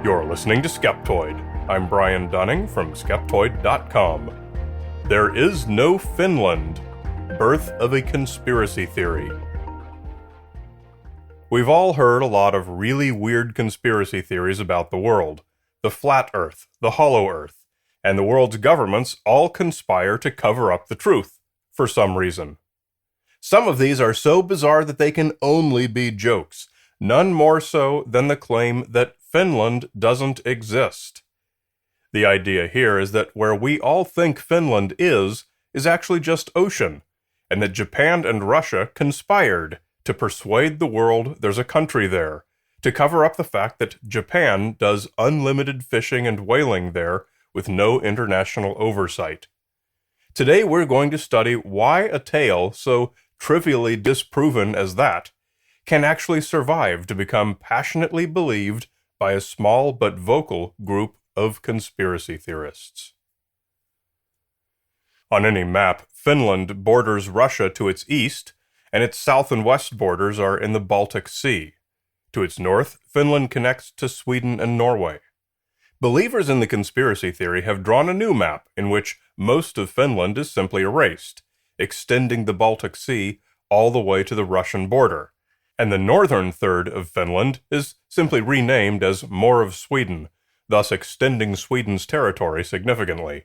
You're listening to Skeptoid. I'm Brian Dunning from Skeptoid.com. There is no Finland. Birth of a conspiracy theory. We've all heard a lot of really weird conspiracy theories about the world. The flat earth, the hollow earth, and the world's governments all conspire to cover up the truth, for some reason. Some of these are so bizarre that they can only be jokes, none more so than the claim that Finland doesn't exist. The idea here is that where we all think Finland is actually just ocean, and that Japan and Russia conspired to persuade the world there's a country there, to cover up the fact that Japan does unlimited fishing and whaling there with no international oversight. Today we're going to study why a tale so trivially disproven as that can actually survive to become passionately believed by a small but vocal group of conspiracy theorists. On any map, Finland borders Russia to its east, and its south and west borders are in the Baltic Sea. To its north, Finland connects to Sweden and Norway. Believers in the conspiracy theory have drawn a new map in which most of Finland is simply erased, extending the Baltic Sea all the way to the Russian border, and the northern third of Finland is simply renamed as More of Sweden, thus extending Sweden's territory significantly.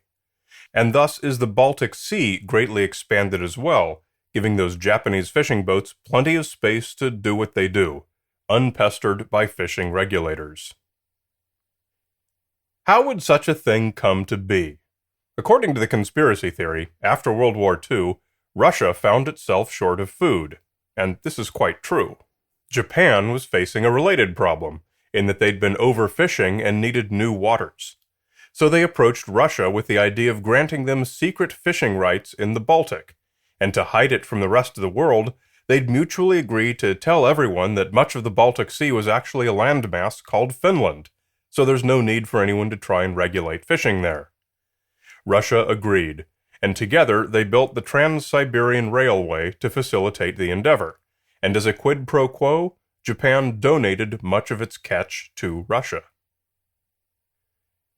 And thus is the Baltic Sea greatly expanded as well, giving those Japanese fishing boats plenty of space to do what they do, unpestered by fishing regulators. How would such a thing come to be? According to the conspiracy theory, after World War II, Russia found itself short of food, and this is quite true. Japan was facing a related problem, in that they'd been overfishing and needed new waters. So they approached Russia with the idea of granting them secret fishing rights in the Baltic, and to hide it from the rest of the world, they'd mutually agree to tell everyone that much of the Baltic Sea was actually a landmass called Finland, so there's no need for anyone to try and regulate fishing there. Russia agreed, and together they built the Trans-Siberian Railway to facilitate the endeavor, and as a quid pro quo, Japan donated much of its catch to Russia.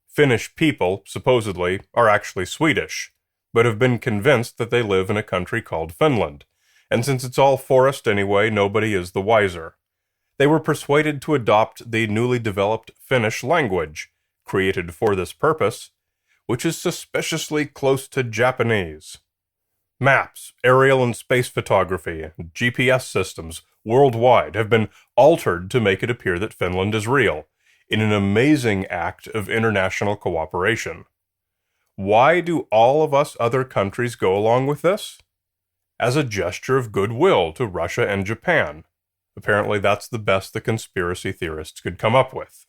Finnish people, supposedly, are actually Swedish, but have been convinced that they live in a country called Finland, and since it's all forest anyway, nobody is the wiser. They were persuaded to adopt the newly developed Finnish language, created for this purpose, which is suspiciously close to Japanese. Maps, aerial and space photography, and GPS systems worldwide have been altered to make it appear that Finland is real, in an amazing act of international cooperation. Why do all of us other countries go along with this? As a gesture of goodwill to Russia and Japan. Apparently that's the best the conspiracy theorists could come up with.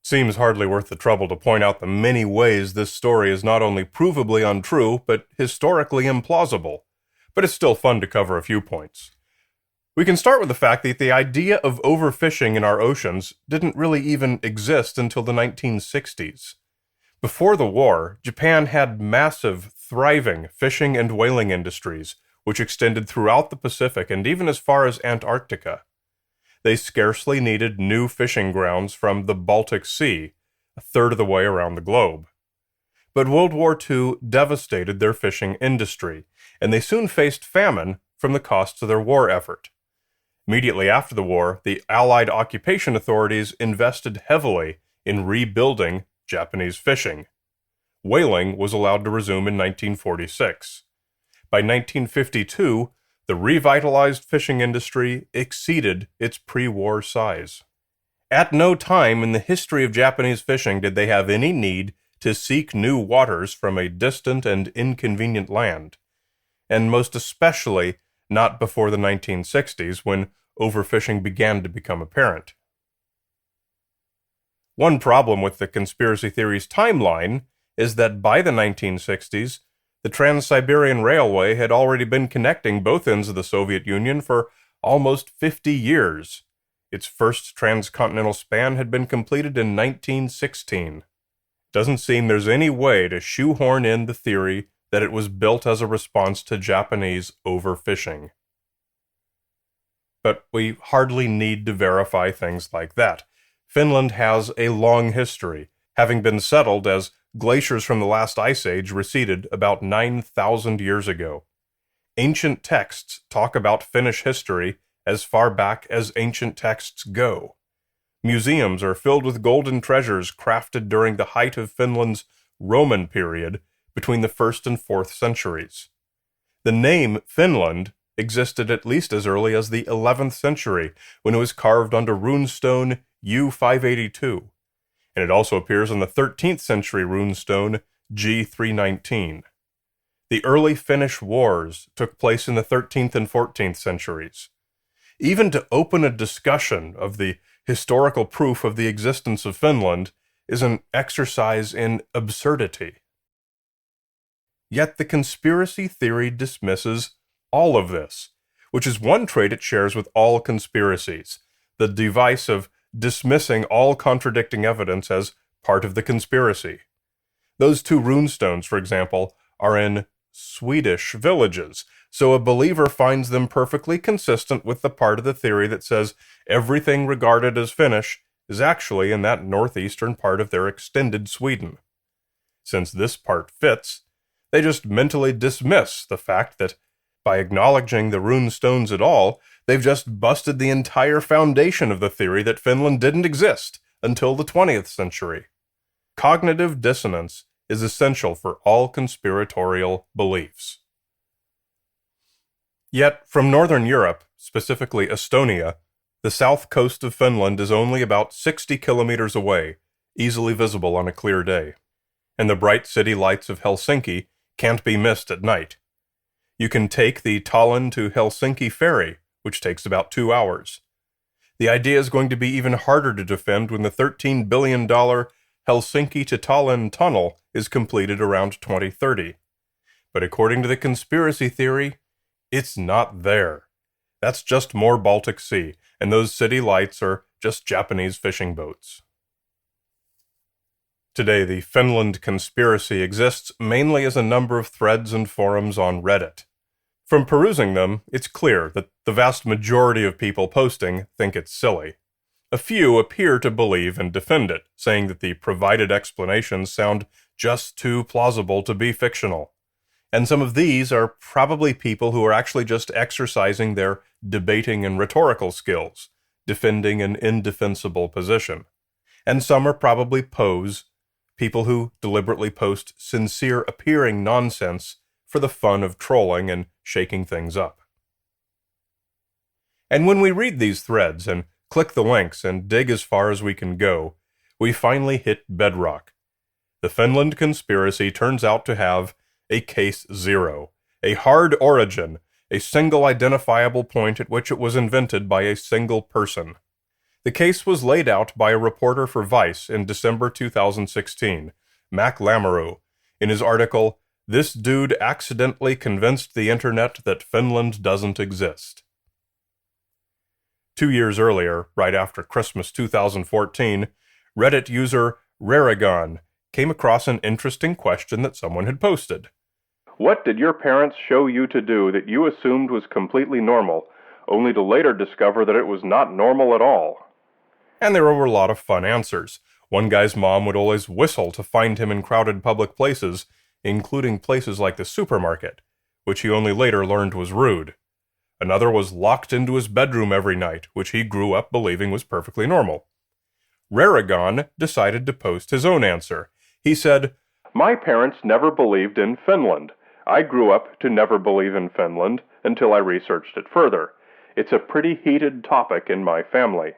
Seems hardly worth the trouble to point out the many ways this story is not only provably untrue, but historically implausible. But it's still fun to cover a few points. We can start with the fact that the idea of overfishing in our oceans didn't really even exist until the 1960s. Before the war, Japan had massive, thriving fishing and whaling industries, which extended throughout the Pacific and even as far as Antarctica. They scarcely needed new fishing grounds from the Baltic Sea, a third of the way around the globe. But World War II devastated their fishing industry, and they soon faced famine from the costs of their war effort. Immediately after the war, the Allied occupation authorities invested heavily in rebuilding Japanese fishing. Whaling was allowed to resume in 1946. By 1952, the revitalized fishing industry exceeded its pre-war size. At no time in the history of Japanese fishing did they have any need to seek new waters from a distant and inconvenient land, and most especially not before the 1960s, when overfishing began to become apparent. One problem with the conspiracy theory's timeline is that by the 1960s, the Trans-Siberian Railway had already been connecting both ends of the Soviet Union for almost 50 years. Its first transcontinental span had been completed in 1916. Doesn't seem there's any way to shoehorn in the theory that it was built as a response to Japanese overfishing. But we hardly need to verify things like that. Finland has a long history, having been settled as glaciers from the last ice age receded about 9,000 years ago. Ancient texts talk about Finnish history as far back as ancient texts go. Museums are filled with golden treasures crafted during the height of Finland's Roman period between the 1st and 4th centuries. The name Finland existed at least as early as the 11th century, when it was carved onto runestone U582, and it also appears on the 13th century runestone G319. The early Finnish wars took place in the 13th and 14th centuries. Even to open a discussion of the historical proof of the existence of Finland is an exercise in absurdity. Yet the conspiracy theory dismisses all of this, which is one trait it shares with all conspiracies, the device of dismissing all contradicting evidence as part of the conspiracy. Those two runestones, for example, are in Swedish villages, so a believer finds them perfectly consistent with the part of the theory that says everything regarded as Finnish is actually in that northeastern part of their extended Sweden. Since this part fits, they just mentally dismiss the fact that by acknowledging the rune stones at all, they've just busted the entire foundation of the theory that Finland didn't exist until the 20th century. Cognitive dissonance is essential for all conspiratorial beliefs. Yet, from Northern Europe, specifically Estonia, the south coast of Finland is only about 60 kilometers away, easily visible on a clear day. And the bright city lights of Helsinki can't be missed at night. You can take the Tallinn to Helsinki ferry, which takes about 2 hours. The idea is going to be even harder to defend when the $13 billion Helsinki to Tallinn tunnel is completed around 2030. But according to the conspiracy theory, it's not there. That's just more Baltic Sea, and those city lights are just Japanese fishing boats. Today, the Finland conspiracy exists mainly as a number of threads and forums on Reddit. From perusing them, it's clear that the vast majority of people posting think it's silly. A few appear to believe and defend it, saying that the provided explanations sound just too plausible to be fictional. And some of these are probably people who are actually just exercising their debating and rhetorical skills, defending an indefensible position. And some are probably people who deliberately post sincere-appearing nonsense for the fun of trolling and shaking things up. And when we read these threads and click the links and dig as far as we can go, we finally hit bedrock. The Finland conspiracy turns out to have a case zero, a hard origin, a single identifiable point at which it was invented by a single person. The case was laid out by a reporter for Vice in December 2016, Mac Lamoureux, in his article, "This Dude Accidentally Convinced the Internet That Finland Doesn't Exist." 2 years earlier, right after Christmas 2014, Reddit user Raragon came across an interesting question that someone had posted. What did your parents show you to do that you assumed was completely normal, only to later discover that it was not normal at all? And there were a lot of fun answers. One guy's mom would always whistle to find him in crowded public places, including places like the supermarket, which he only later learned was rude. Another was locked into his bedroom every night, which he grew up believing was perfectly normal. Raragon decided to post his own answer. He said, "My parents never believed in Finland. I grew up to never believe in Finland until I researched it further. It's a pretty heated topic in my family."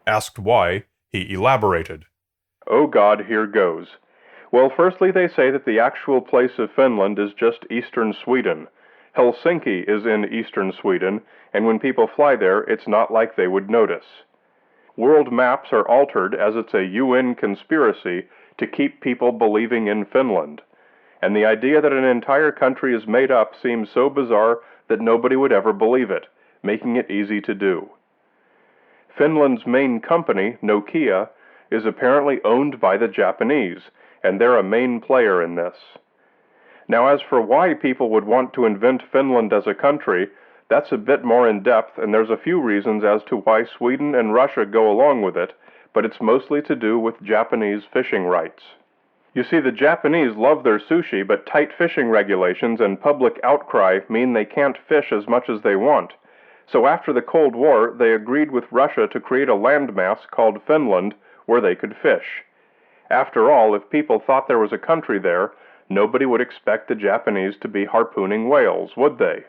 Asked why, he elaborated. "Oh God, here goes. Well, firstly, they say that the actual place of Finland is just eastern Sweden. Helsinki is in eastern Sweden, and when people fly there, it's not like they would notice. World maps are altered as it's a UN conspiracy to keep people believing in Finland. And the idea that an entire country is made up seems so bizarre that nobody would ever believe it, making it easy to do. Finland's main company, Nokia, is apparently owned by the Japanese, and they're a main player in this. Now, as for why people would want to invent Finland as a country, that's a bit more in depth, and there's a few reasons as to why Sweden and Russia go along with it, but it's mostly to do with Japanese fishing rights. You see, the Japanese love their sushi, but tight fishing regulations and public outcry mean they can't fish as much as they want. So after the Cold War, they agreed with Russia to create a landmass called Finland where they could fish. After all, if people thought there was a country there, nobody would expect the Japanese to be harpooning whales, would they?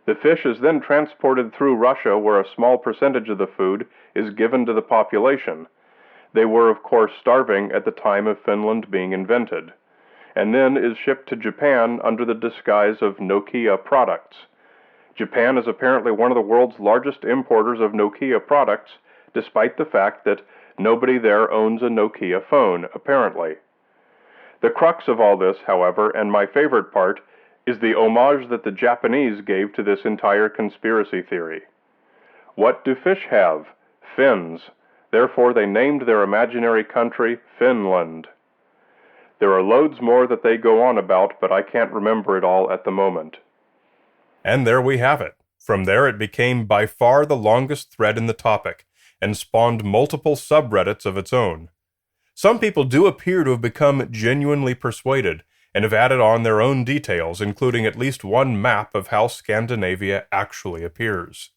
The fish is then transported through Russia, where a small percentage of the food is given to the population. They were, of course, starving at the time of Finland being invented, and then is shipped to Japan under the disguise of Nokia products. Japan is apparently one of the world's largest importers of Nokia products, despite the fact that nobody there owns a Nokia phone, apparently. The crux of all this, however, and my favorite part, is the homage that the Japanese gave to this entire conspiracy theory. What do fish have? Fins. Therefore, they named their imaginary country Finland. There are loads more that they go on about, but I can't remember it all at the moment. And there we have it. From there it became by far the longest thread in the topic, and spawned multiple subreddits of its own. Some people do appear to have become genuinely persuaded, and have added on their own details, including at least one map of how Scandinavia actually appears.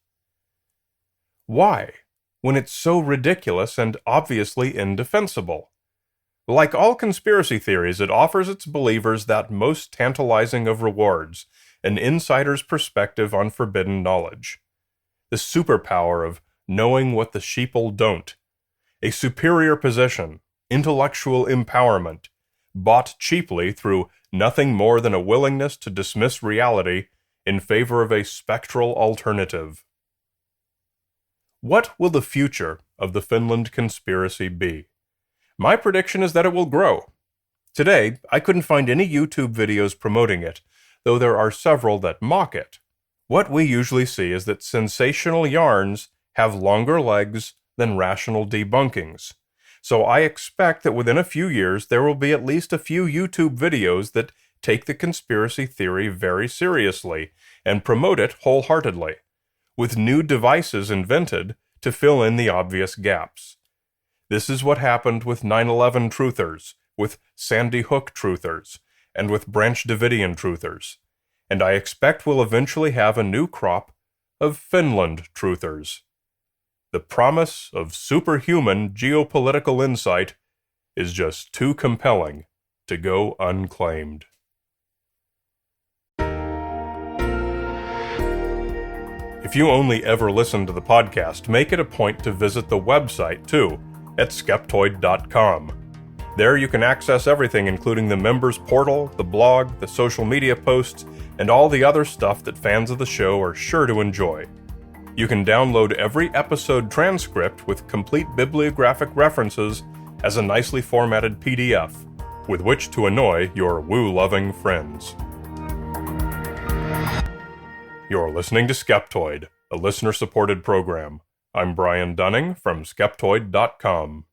Why? When it's so ridiculous and obviously indefensible. Like all conspiracy theories, it offers its believers that most tantalizing of rewards, an insider's perspective on forbidden knowledge. The superpower of knowing what the sheeple don't. A superior position, intellectual empowerment, bought cheaply through nothing more than a willingness to dismiss reality in favor of a spectral alternative. What will the future of the Finland conspiracy be? My prediction is that it will grow. Today, I couldn't find any YouTube videos promoting it, though there are several that mock it. What we usually see is that sensational yarns have longer legs than rational debunkings. So I expect that within a few years there will be at least a few YouTube videos that take the conspiracy theory very seriously and promote it wholeheartedly, with new devices invented to fill in the obvious gaps. This is what happened with 9/11 truthers, with Sandy Hook truthers, and with Branch Davidian truthers, and I expect we'll eventually have a new crop of Finland truthers. The promise of superhuman geopolitical insight is just too compelling to go unclaimed. If you only ever listen to the podcast, make it a point to visit the website too, at Skeptoid.com. There you can access everything, including the members portal, the blog, the social media posts, and all the other stuff that fans of the show are sure to enjoy. You can download every episode transcript with complete bibliographic references as a nicely formatted PDF, with which to annoy your woo-loving friends. You're listening to Skeptoid, a listener-supported program. I'm Brian Dunning from Skeptoid.com.